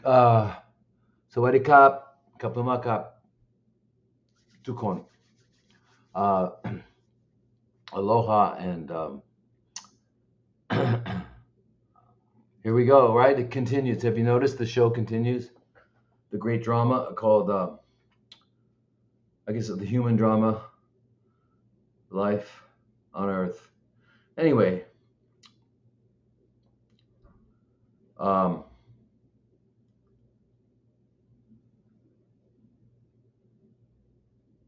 Uh, Sawadee Kaplama Tukon. Uh, Aloha, and here we go, right? It continues. Have you noticed the show continues? The great drama called, I guess, the human drama, life on Earth. Anyway, um,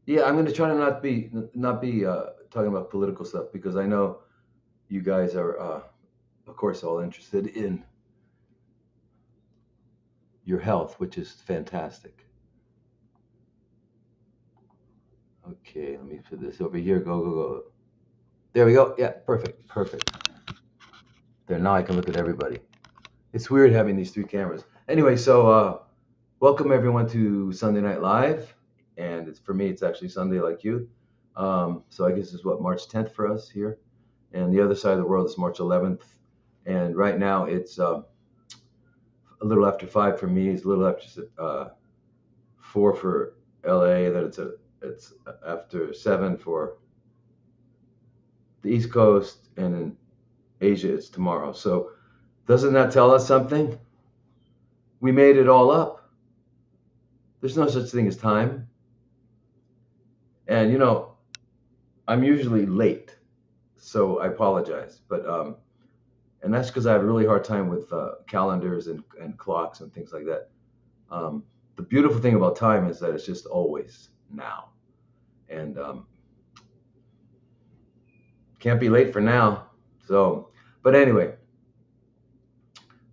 yeah, I'm going to try to not be talking about political stuff because I know you guys are, of course, all interested in your health, which is fantastic. Okay, let me put this over here. Go, go, go. There we go. Yeah, perfect, perfect. There, now I can look at everybody. It's weird having these three cameras. Anyway, so welcome everyone to Sunday Night Live, and it's for me. It's actually Sunday, like you. So I guess it's what, March 10th for us here, and the other side of the world is March 11th. And right now it's a little after 5 for me. It's a little after 4 for LA. Then it's after 7 for the East Coast, and in Asia it's tomorrow. So doesn't that tell us something? We made it all up. There's no such thing as time. And I'm usually late, so I apologize. But and that's because I have a really hard time with calendars and clocks and things like that. Um, the beautiful thing about time is that it's just always now, and can't be late for now. So, but anyway,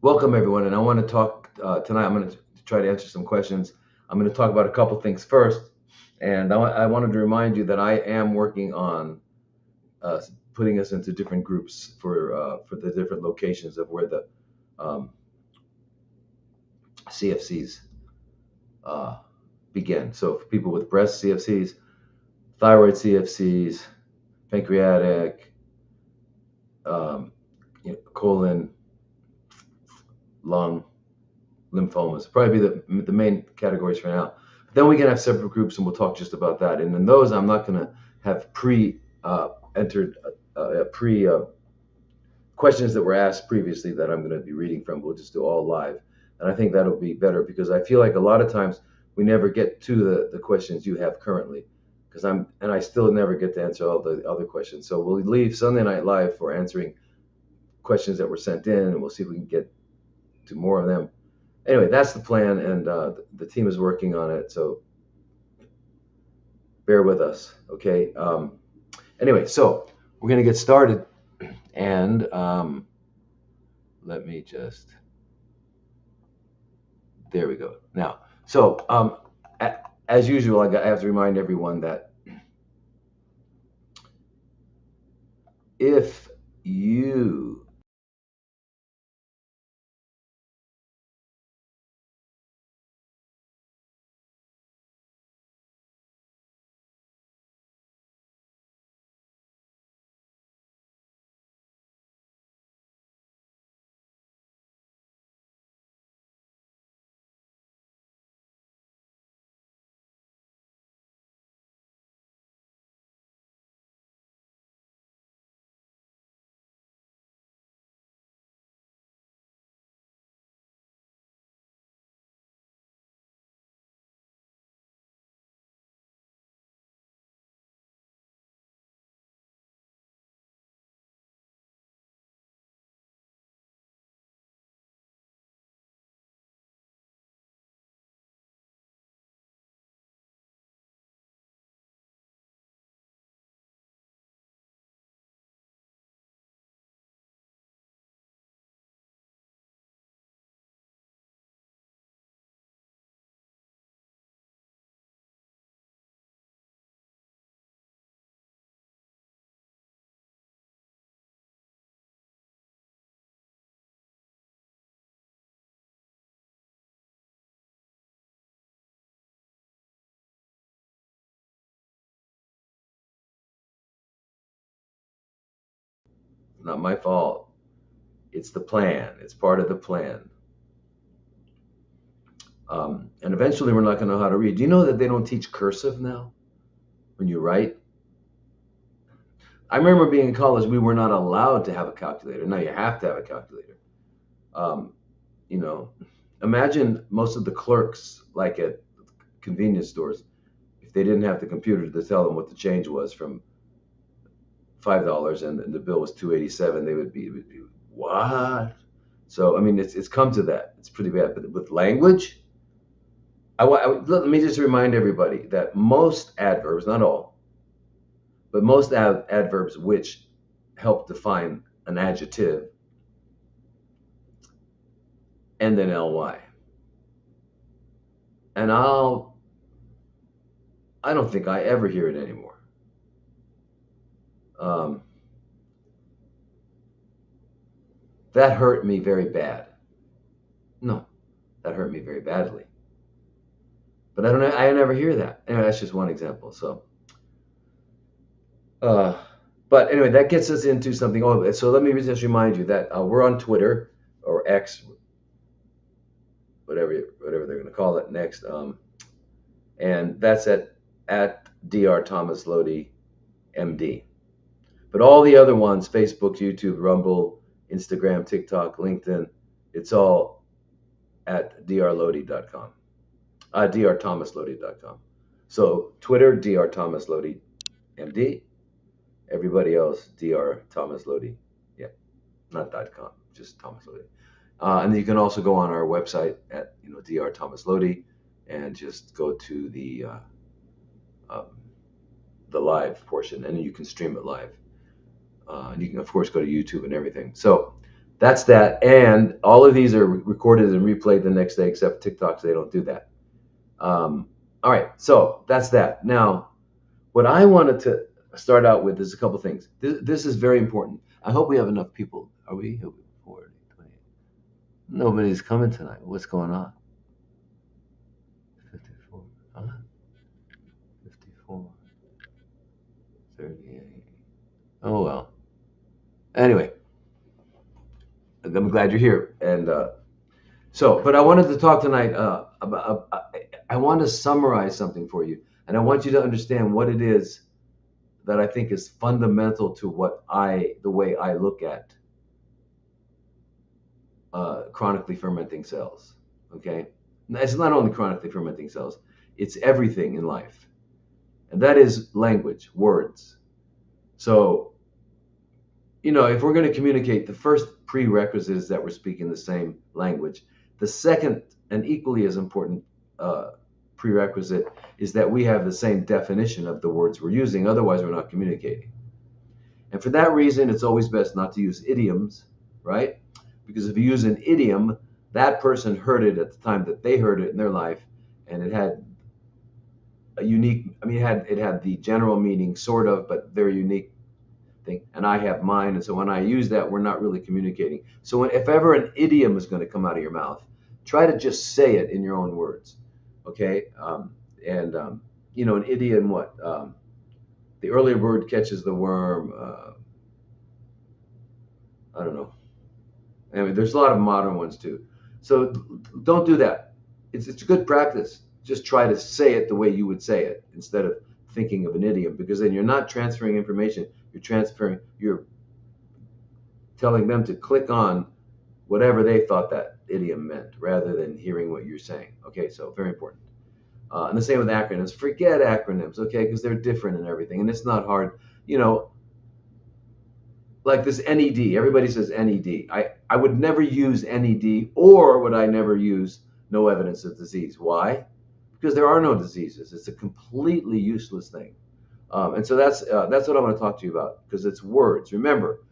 welcome everyone, and I want to talk tonight. I'm going to try to answer some questions. I'm going to talk about a couple things first, and I wanted to remind you that I am working on uh, putting us into different groups for the different locations of where the um, CFCs uh, begin. So for people with breast CFCs, thyroid CFCs, pancreatic, colon, lung, lymphomas, probably be the main categories for now. Then we can have separate groups, and we'll talk just about that. And in those, I'm not going to have entered pre questions that were asked previously that I'm going to be reading from. We'll just do all live. And I think that'll be better because I feel like a lot of times we never get to the questions you have currently because I still never get to answer all the other questions. So we'll leave Sunday Night Live for answering questions that were sent in, and we'll see if we can get to more of them. Anyway, that's the plan, and the team is working on it. So bear with us, okay? Anyway, so we're going to get started, and let me just there we go. Now, so as usual, I have to remind everyone that if you not my fault, it's the plan. It's part of the plan. And eventually we're not going to know how to read. Do you know that they don't teach cursive now when you write? I remember being in college, we were not allowed to have a calculator. Now you have to have a calculator. Um, you know, imagine most of the clerks, like at convenience stores, if they didn't have the computer to tell them what the change was from $5 and the bill was 287, they would be what? So I mean, it's come to that. It's pretty bad. But with language, let me just remind everybody that most adverbs, not all, but most adverbs which help define an adjective end in ly. And I don't think I ever hear it anymore. Um, that hurt me very bad. No, that hurt me very badly. But I don't know. I never hear that. Anyway, that's just one example. So, uh, but anyway, that gets us into something. Oh, so let me just remind you that we're on Twitter or X, whatever they're going to call it next. And that's at Dr. Thomas Lodi, MD. But all the other ones, Facebook, YouTube, Rumble, Instagram, TikTok, LinkedIn, it's all at drlodi.com. drthomaslodi.com. So Twitter, Dr. Thomas Lodi, MD. Everybody else, Dr. Thomas Lodi. Yeah, not .com, just Thomas Lodi. And you can also go on our website at Dr. Thomas Lodi and just go to the live portion, and you can stream it live. And you can, of course, go to YouTube and everything. So that's that. And all of these are recorded and replayed the next day, except TikToks, they don't do that. All right, so that's that. Now, what I wanted to start out with is a couple things. This is very important. I hope we have enough people. Are we? 40, 20. Nobody's coming tonight. What's going on? 54. Huh? 54. 38. Oh, well. Anyway, I'm glad you're here. And but I wanted to talk tonight about, I want to summarize something for you. And I want you to understand what it is that I think is fundamental to the way I look at chronically fermenting cells. Okay? It's not only chronically fermenting cells, it's everything in life. And that is language, words. So, if we're going to communicate, the first prerequisite is that we're speaking the same language. The second and equally as important prerequisite is that we have the same definition of the words we're using. Otherwise, we're not communicating. And for that reason, it's always best not to use idioms, right? Because if you use an idiom, that person heard it at the time that they heard it in their life, and it had a unique, it had the general meaning, sort of, but very unique thing. And I have mine, and so when I use that, we're not really communicating. So if ever an idiom is going to come out of your mouth, try to just say it in your own words, okay? An idiom, what? The earlier bird catches the worm. I don't know. There's a lot of modern ones too. So don't do that. It's a good practice. Just try to say it the way you would say it instead of thinking of an idiom, because then you're not transferring information. You're telling them to click on whatever they thought that idiom meant rather than hearing what you're saying. Okay, so very important. And the same with acronyms. Forget acronyms, okay, because they're different and everything, and it's not hard. Like this NED. Everybody says NED. I would never use NED, or would I never use no evidence of disease. Why? Because there are no diseases. It's a completely useless thing. And so that's what I want to talk to you about, because it's words. Remember,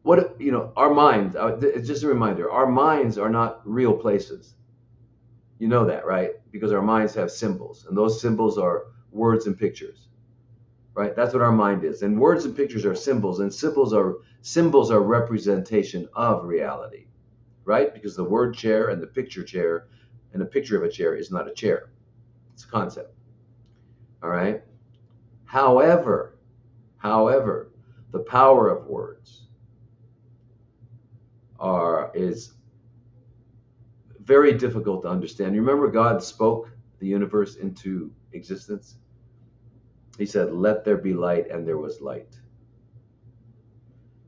our minds. It's just a reminder. Our minds are not real places. You know that, right? Because our minds have symbols, and those symbols are words and pictures. Right? That's what our mind is. And words and pictures are symbols, and symbols are representation of reality. Right? Because the word chair and the picture chair and a picture of a chair is not a chair. It's a concept. All right? However, the power of words is very difficult to understand. You remember God spoke the universe into existence? He said, "Let there be light," and there was light.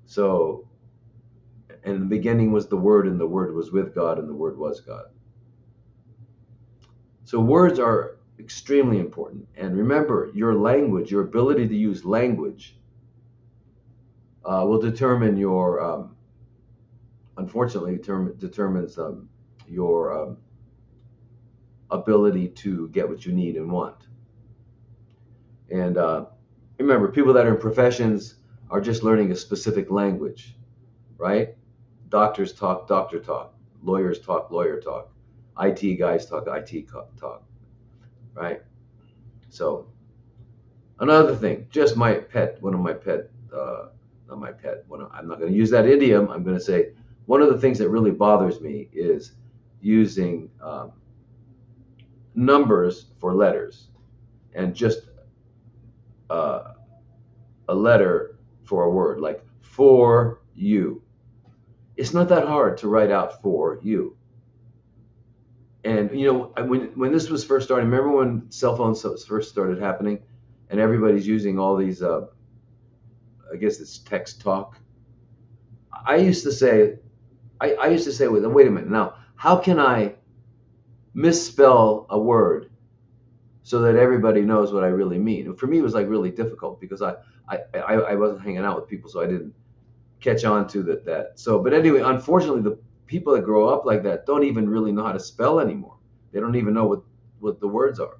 So, in the beginning was the Word, and the Word was with God, and the Word was God. So, words are extremely important. And remember, your language, your ability to use language, will determine your, unfortunately, determines your ability to get what you need and want. And remember, people that are in professions are just learning a specific language, right? Doctors talk doctor talk, lawyers talk lawyer talk, IT guys talk IT talk, right? So another thing, just my pet, one of my pet, not my pet, I'm not going to use that idiom. I'm going to say one of the things that really bothers me is using numbers for letters and just uh, a letter for a word, like for you. It's not that hard to write out for you. And when this was first starting, remember when cell phones first started happening, and everybody's using all these, I guess it's text talk. I used to say, I used to say, wait a minute, now how can I misspell a word so that everybody knows what I really mean? And for me, it was like really difficult because I wasn't hanging out with people, so I didn't catch on to that. So, but anyway, unfortunately, the people that grow up like that don't even really know how to spell anymore. They don't even know what the words are.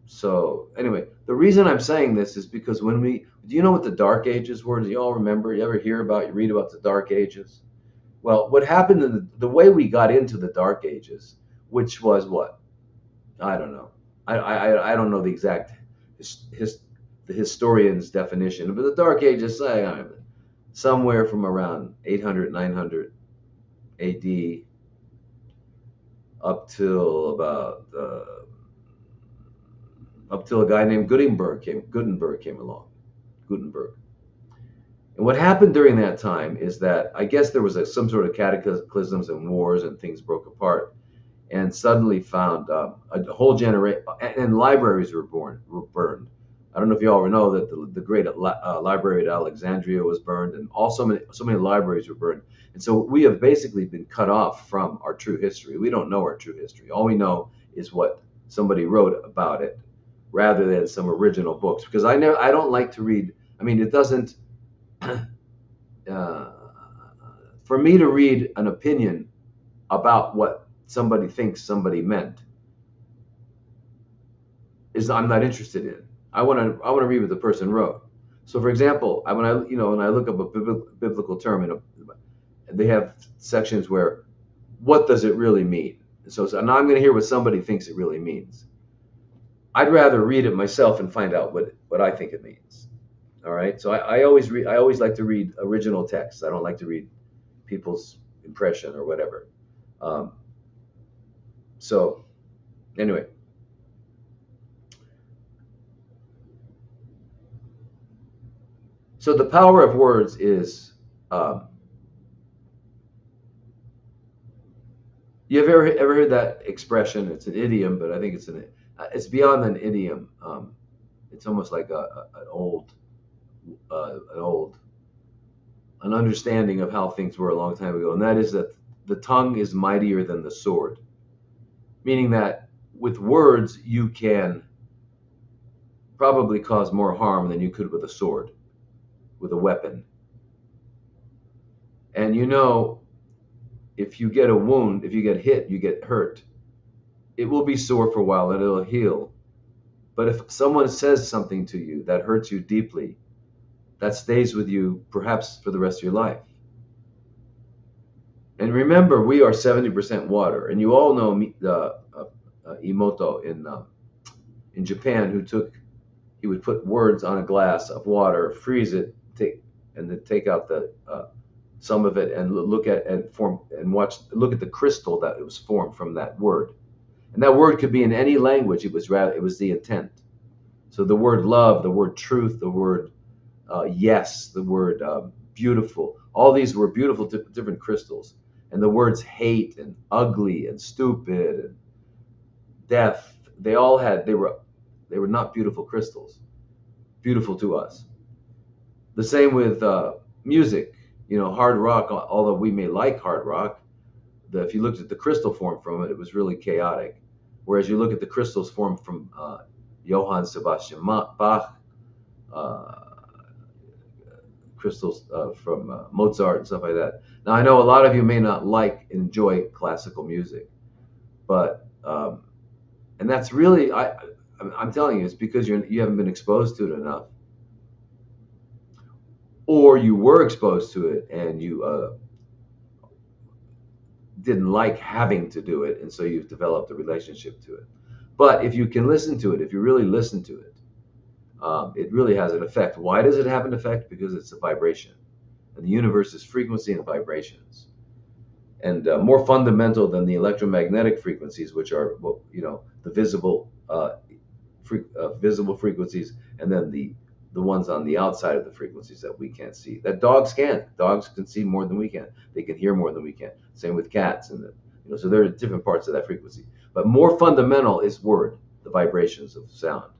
So anyway, the reason I'm saying this is because do you know what the Dark Ages were? Do you all remember? You ever read about the Dark Ages? Well, what happened in the way we got into the Dark Ages, which was what? I don't know. I don't know the exact the historian's definition, but the Dark Ages, I don't know, somewhere from around 800, 900 AD up till about up till a guy named Gutenberg came along. Gutenberg. And what happened during that time is that I guess there was some sort of cataclysms and wars and things broke apart, and suddenly found a whole generation, and libraries were burned. I don't know if you all know that the great library at Alexandria was burned, and also so many libraries were burned. And so we have basically been cut off from our true history. We don't know our true history. All we know is what somebody wrote about it, rather than some original books. Because I don't like to read. I mean, it doesn't. Uh, for me to read an opinion about what somebody thinks somebody meant I'm not interested in. I want to read what the person wrote. So, for example, when I look up a biblical term, they have sections where what does it really mean? So now I'm going to hear what somebody thinks it really means. I'd rather read it myself and find out what I think it means. All right. So I always like to read original text. I don't like to read people's impression or whatever. So anyway. So the power of words is, you've ever heard that expression? It's an idiom, but I think it's beyond an idiom. It's almost like an old an understanding of how things were a long time ago, and that is that the tongue is mightier than the sword, meaning that with words you can probably cause more harm than you could with a sword, with a weapon. And if you get a wound, if you get hit, you get hurt, it will be sore for a while and it'll heal. But if someone says something to you that hurts you deeply, that stays with you perhaps for the rest of your life. And remember, we are 70% water. And you all know Emoto in Japan, he would put words on a glass of water, freeze it, and then take out the some of it and look at look at the crystal that it was formed from that word. And that word could be in any language. It was the intent. So the word love, the word truth, the word yes, the word beautiful. All these were beautiful different crystals. And the words hate and ugly and stupid and death, they were not beautiful crystals, beautiful to us. The same with music. Hard rock, although we may like hard rock, if you looked at the crystal form from it, it was really chaotic. Whereas you look at the crystals formed from Johann Sebastian Bach, uh, crystals from Mozart and stuff like that. Now I know a lot of you may not enjoy classical music, but and that's really I'm telling you, it's because you haven't been exposed to it enough, or you were exposed to it and you didn't like having to do it, and so you've developed a relationship to it. But if you can listen to it, if you really listen to it, it really has an effect. Why does it have an effect? Because it's a vibration, and the universe is frequency and vibrations, and more fundamental than the electromagnetic frequencies, which are the visible frequencies, and then the ones on the outside of the frequencies that we can't see. That dogs can. Dogs can see more than we can. They can hear more than we can. Same with cats, so there are different parts of that frequency. But more fundamental is word, the vibrations of sound.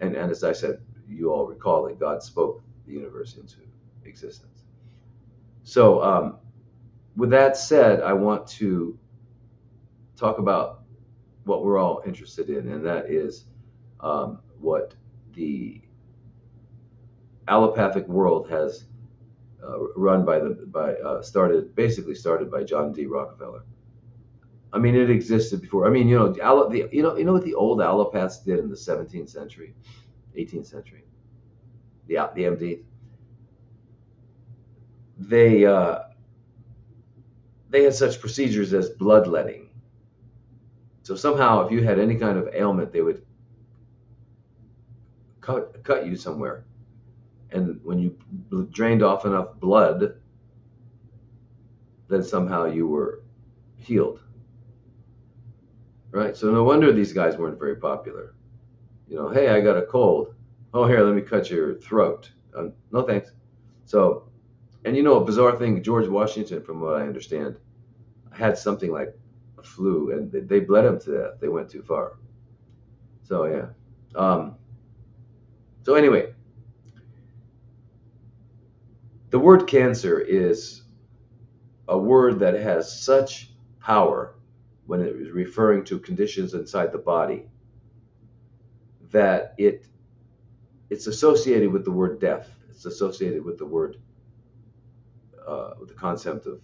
And as I said, you all recall that God spoke the universe into existence. So, with that said, I want to talk about what we're all interested in, and that is what the allopathic world has run started by John D. Rockefeller. I mean, it existed before. I mean, you know what the old allopaths did in the 17th century, 18th century. The MD. They had such procedures as bloodletting. So somehow, if you had any kind of ailment, they would cut you somewhere, and when you drained off enough blood, then somehow you were healed. Right? So no wonder these guys weren't very popular. Hey, I got a cold. Oh, here, let me cut your throat. No thanks. So, and a bizarre thing, George Washington, from what I understand, had something like a flu, and they bled him to death. They went too far. So yeah. So anyway, the word cancer is a word that has such power when it is referring to conditions inside the body that it's associated with the word death. It's associated with the word with the concept of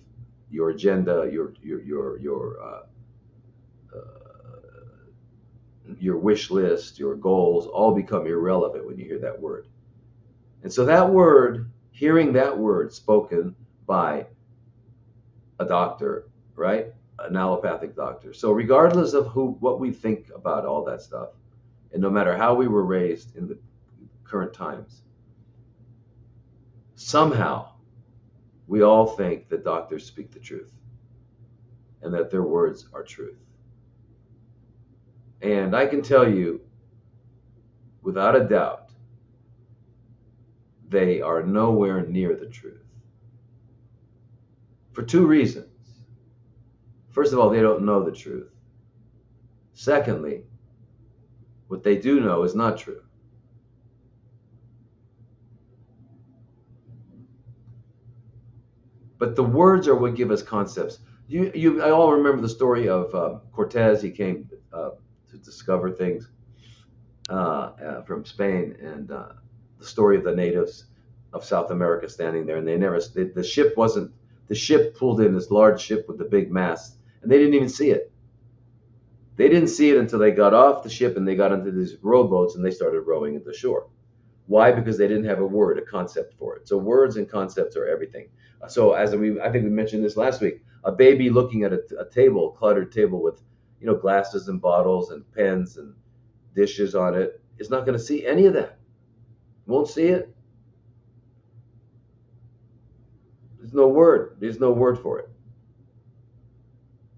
your agenda, your wish list, your goals, all become irrelevant when you hear that word. And so that word, hearing that word spoken by a doctor, right? An allopathic doctor. So regardless of what we think about all that stuff, and no matter how we were raised in the current times, somehow we all think that doctors speak the truth and that their words are truth. And I can tell you, without a doubt, they are nowhere near the truth. For two reasons. First of all, they don't know the truth. Secondly, what they do know is not true. But the words are what give us concepts. I all remember the story of Cortez. He came to discover things from Spain, and the story of the natives of South America standing there, and the ship pulled in, this large ship with the big mast, and they didn't even see it. They didn't see it until they got off the ship and they got into these rowboats and they started rowing into shore. Why? Because they didn't have a word, a concept for it. So words and concepts are everything. So I think we mentioned this last week, a baby looking at a cluttered table with, glasses and bottles and pens and dishes on it, is not going to see any of that. Won't see it. There's no word. There's no word for it.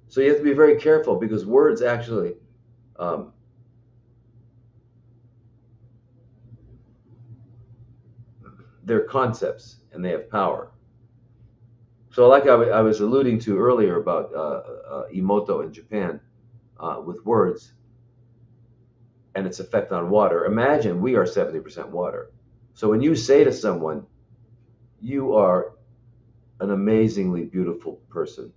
So you have to be very careful, because words actually they're concepts and they have power. So, like I was alluding to earlier about Emoto in Japan with words and its effect on water, imagine we are 70% water. So, when you say to someone, you are an amazingly beautiful person,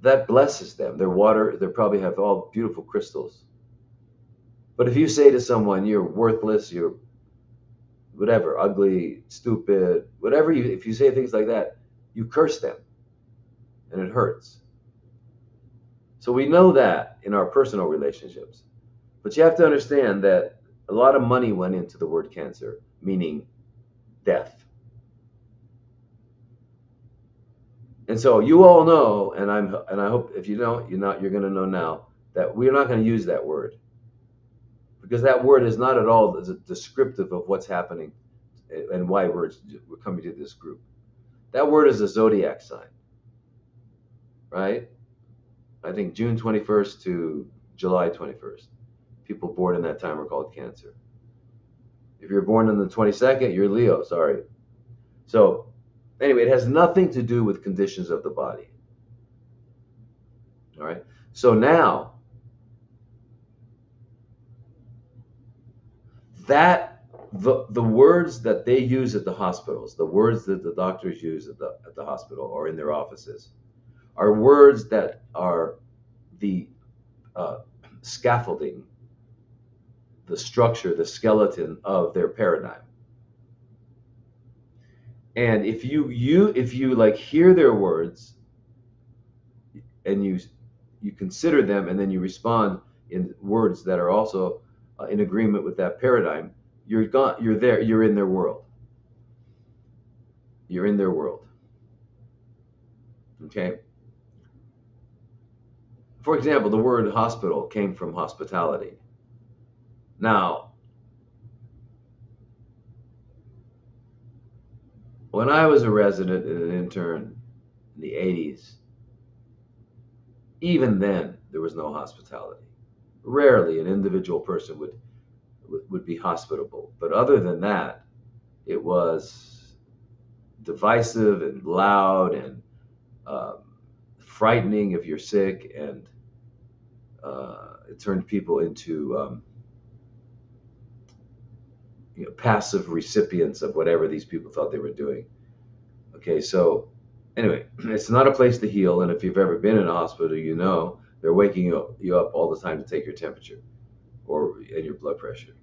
that blesses them. Their water, they probably have all beautiful crystals. But if you say to someone, you're worthless, you're whatever, ugly, stupid, whatever if you say things like that, you curse them and it hurts. So we know that in our personal relationships. But you have to understand that a lot of money went into the word cancer, meaning death. And so you all know, and I hope if you don't, you're going to know now that we're not going to use that word because that word is not at all descriptive of what's happening and why we're coming to this group. That word is a zodiac sign, right? I think June 21st to July 21st. People born in that time are called Cancer. If you're born on the 22nd, you're Leo, sorry. So, anyway, it has nothing to do with conditions of the body. All right? So now, that the words that they use at the hospitals, the words that the doctors use at the hospital or in their offices, are words that are the uh, scaffolding, the structure, the skeleton of their paradigm. And if you like hear their words and you consider them and then you respond in words that are also in agreement with that paradigm, you're there, you're in their world. You're in their world. Okay? For example, the word hospital came from hospitality. Now, when I was a resident and an intern in the 80s, even then there was no hospitality. Rarely an individual person would be hospitable, but other than that, it was divisive and loud and um, frightening if you're sick, and it turned people into passive recipients of whatever these people thought they were doing. Okay, so anyway, it's not a place to heal, and if you've ever been in a hospital, you know they're waking you up all the time to take your temperature and your blood pressure.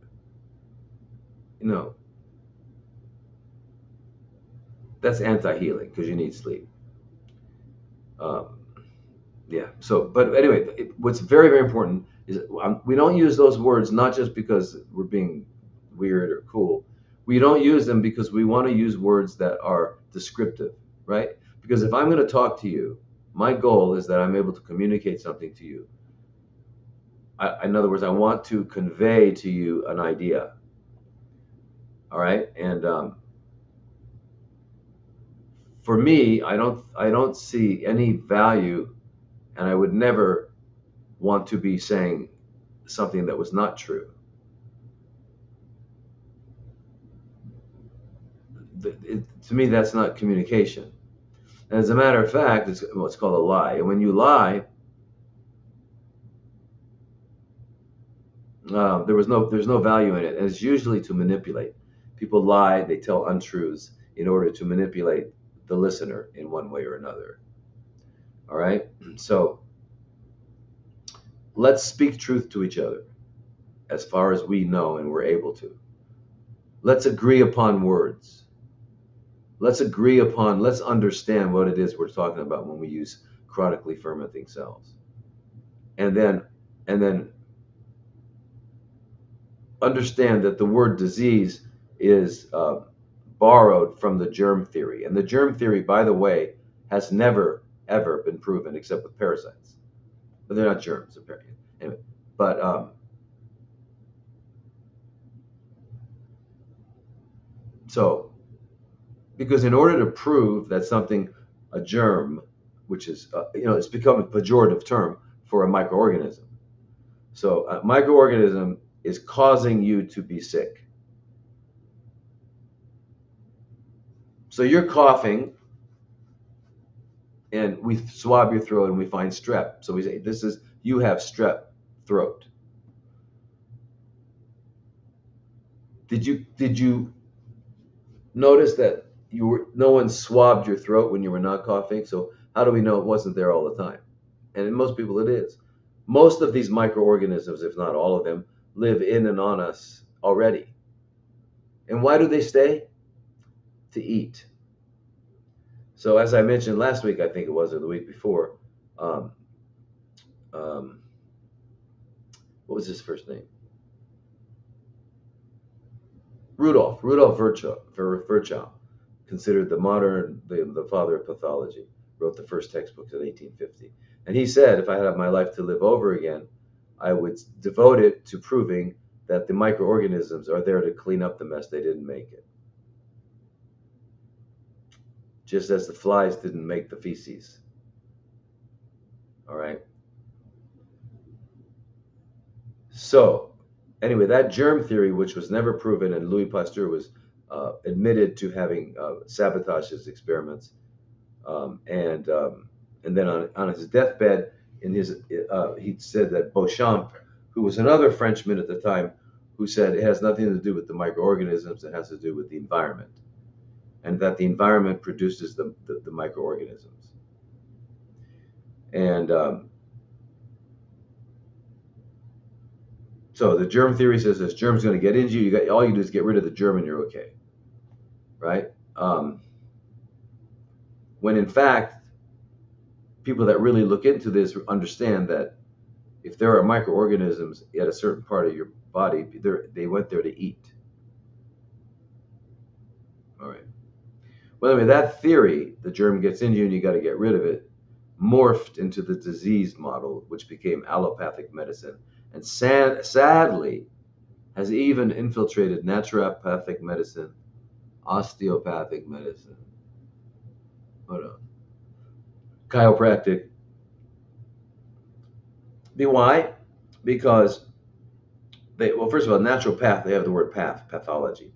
That's anti-healing because you need sleep. Um, yeah. So, but anyway, what's very, very important is we don't use those words not just because we're being weird or cool. We don't use them because we want to use words that are descriptive, right? Because if I'm going to talk to you, my goal is that I'm able to communicate something to you. In other words, I want to convey to you an idea. All right, and for me, I don't see any value, and I would never want to be saying something that was not true. To me, that's not communication. And as a matter of fact, it's what's called a lie. And when you lie, there's no value in it, and it's usually to manipulate. People lie, they tell untruths in order to manipulate the listener in one way or another. All right, so let's speak truth to each other as far as we know and we're able to. Let's agree upon words. Let's understand what it is we're talking about when we use chronically fermenting cells. And then understand that the word disease is borrowed from the germ theory. And the germ theory, by the way, has never, ever been proven except with parasites. But they're not germs, apparently. Anyway, but so, because in order to prove that something, a germ, which is, it's become a pejorative term for a microorganism. So a microorganism is causing you to be sick. So you're coughing, and we swab your throat and we find strep. So we say, you have strep throat. Did you notice that no one swabbed your throat when you were not coughing? So how do we know it wasn't there all the time? And in most people it is. Most of these microorganisms, if not all of them, live in and on us already. And why do they stay? To eat. So as I mentioned last week, I think it was, or the week before, um, um, what was his first name? Rudolf Virchow, considered the father of pathology, wrote the first textbooks in 1850. And he said, if I had my life to live over again, I would devote it to proving that the microorganisms are there to clean up the mess. They didn't make it. Just as the flies didn't make the feces. All right. So, anyway, that germ theory, which was never proven, and Louis Pasteur was admitted to having sabotaged his experiments, and then on his deathbed, he said that Beauchamp, who was another Frenchman at the time, who said it has nothing to do with the microorganisms, it has to do with the environment, and that the environment produces the microorganisms. And so the germ theory says this germ's going to get into you. All you do is get rid of the germ and you're okay, right? When in fact, people that really look into this understand that if there are microorganisms at a certain part of your body, they went there to eat. All right. Well, anyway, that theory, the germ gets in you and you got to get rid of it, morphed into the disease model, which became allopathic medicine, and sadly has even infiltrated naturopathic medicine, osteopathic medicine, chiropractic. Why? Because first of all, naturopath, they have the word pathology.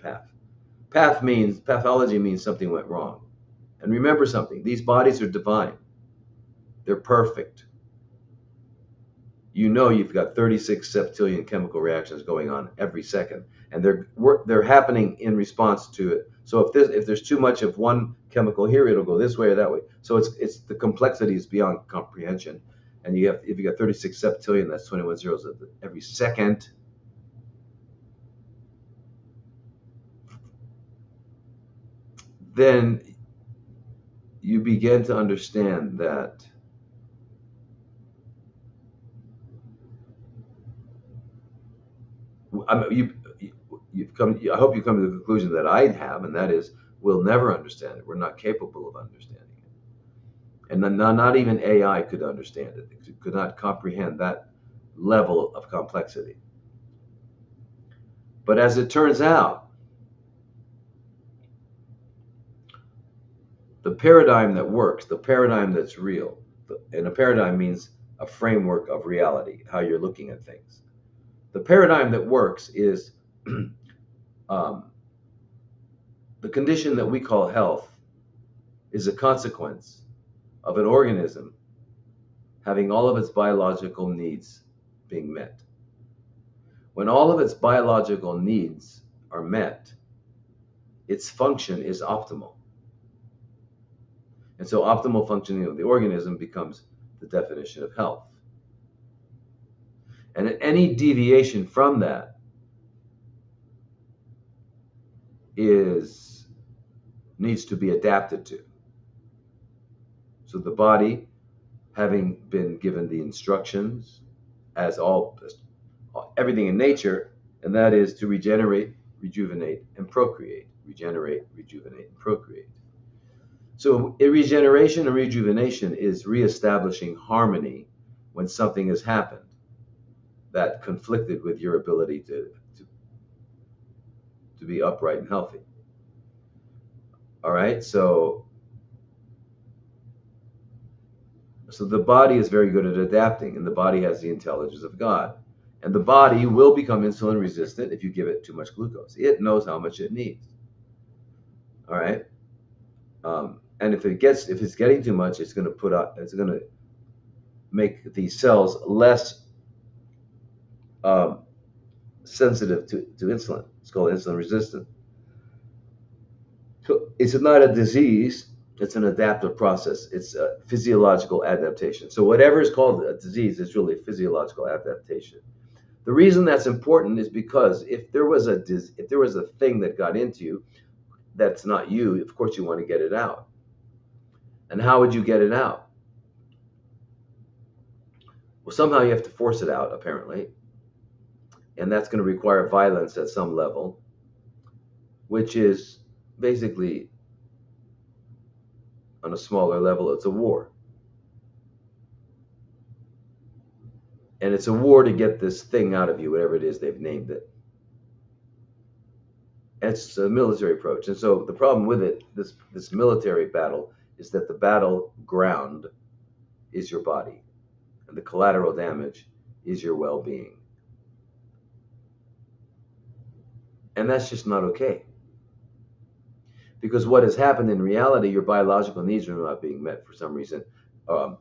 Pathology means something went wrong. And remember something, these bodies are divine. They're perfect. You know you've got 36 septillion chemical reactions going on every second, and they're happening in response to it. So if there's too much of one chemical here, it'll go this way or that way. So it's the complexity is beyond comprehension. And if you got 36 septillion, that's 21 zeros every second. Then you begin to understand that I hope you come to the conclusion that I have, and that is we'll never understand it. We're not capable of understanding it. And not even AI could understand it. It could not comprehend that level of complexity. But as it turns out, the paradigm that works, the paradigm that's real, and a paradigm means a framework of reality, how you're looking at things. The paradigm that works is the condition that we call health is a consequence of an organism having all of its biological needs being met. When all of its biological needs are met, its function is optimal. And so optimal functioning of the organism becomes the definition of health. And any deviation from that needs to be adapted to. So the body, having been given the instructions as everything in nature, and that is to regenerate, rejuvenate, and procreate. Regenerate, rejuvenate, and procreate. So regeneration and rejuvenation is reestablishing harmony when something has happened that conflicted with your ability to be upright and healthy. All right, so the body is very good at adapting, and the body has the intelligence of God. And the body will become insulin resistant if you give it too much glucose. It knows how much it needs. All right? And if it's getting too much, it's going to make the cells less um, sensitive to insulin. It's called insulin resistant. So it's not a disease, it's an adaptive process. It's a physiological adaptation. So whatever is called a disease is really a physiological adaptation. The reason that's important is because if there was a thing that got into you that's not you, of course you want to get it out. And how would you get it out? Well, somehow you have to force it out, apparently. And that's going to require violence at some level, which is basically, on a smaller level, it's a war. And it's a war to get this thing out of you, whatever it is they've named it. It's a military approach. And so the problem with it, this military battle, is that the battleground is your body, and the collateral damage is your well-being. And that's just not okay. Because what has happened in reality, your biological needs are not being met for some reason. Or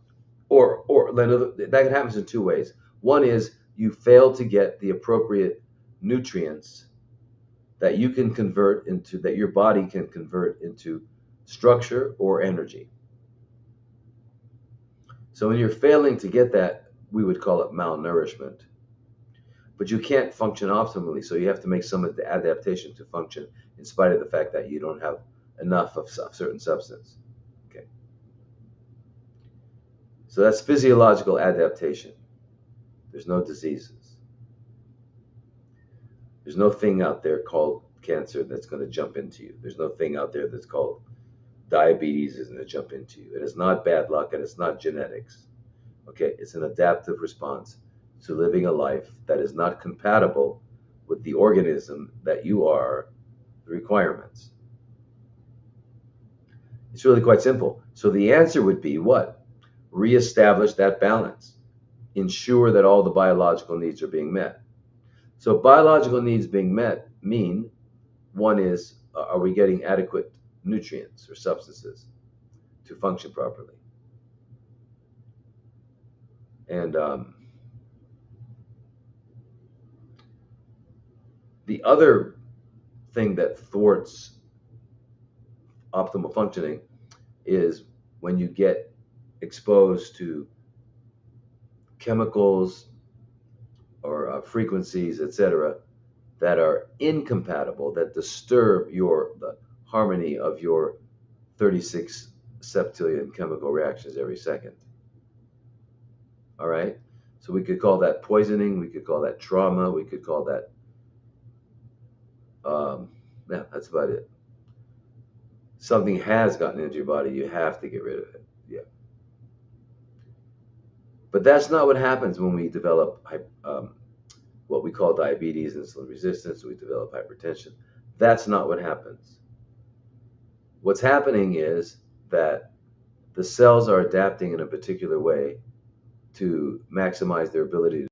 that happens in two ways. One is you fail to get the appropriate nutrients that you can convert into, that your body can convert into structure or energy. So when you're failing to get that, we would call it malnourishment. But you can't function optimally, so you have to make some adaptation to function in spite of the fact that you don't have enough of a certain substance. Okay. So that's physiological adaptation. There's no diseases. There's no thing out there called cancer that's going to jump into you. There's no thing out there that's called diabetes is going to jump into you. It is not bad luck, and it's not genetics. Okay, it's an adaptive response to living a life that is not compatible with the organism that you are, the requirements. It's really quite simple. So the answer would be what? Reestablish that balance. Ensure that all the biological needs are being met. So biological needs being met mean, one is, are we getting adequate nutrients or substances to function properly? And the other thing that thwarts optimal functioning is when you get exposed to chemicals or frequencies, etc., that are incompatible, that disturb the harmony of your 36 septillion chemical reactions every second. All right? So we could call that poisoning, we could call that trauma, we could call that, yeah, that's about it. Something has gotten into your body, you have to get rid of it. Yeah. But that's not what happens when we develop what we call diabetes, insulin resistance, we develop hypertension. That's not what happens. What's happening is that the cells are adapting in a particular way to maximize their ability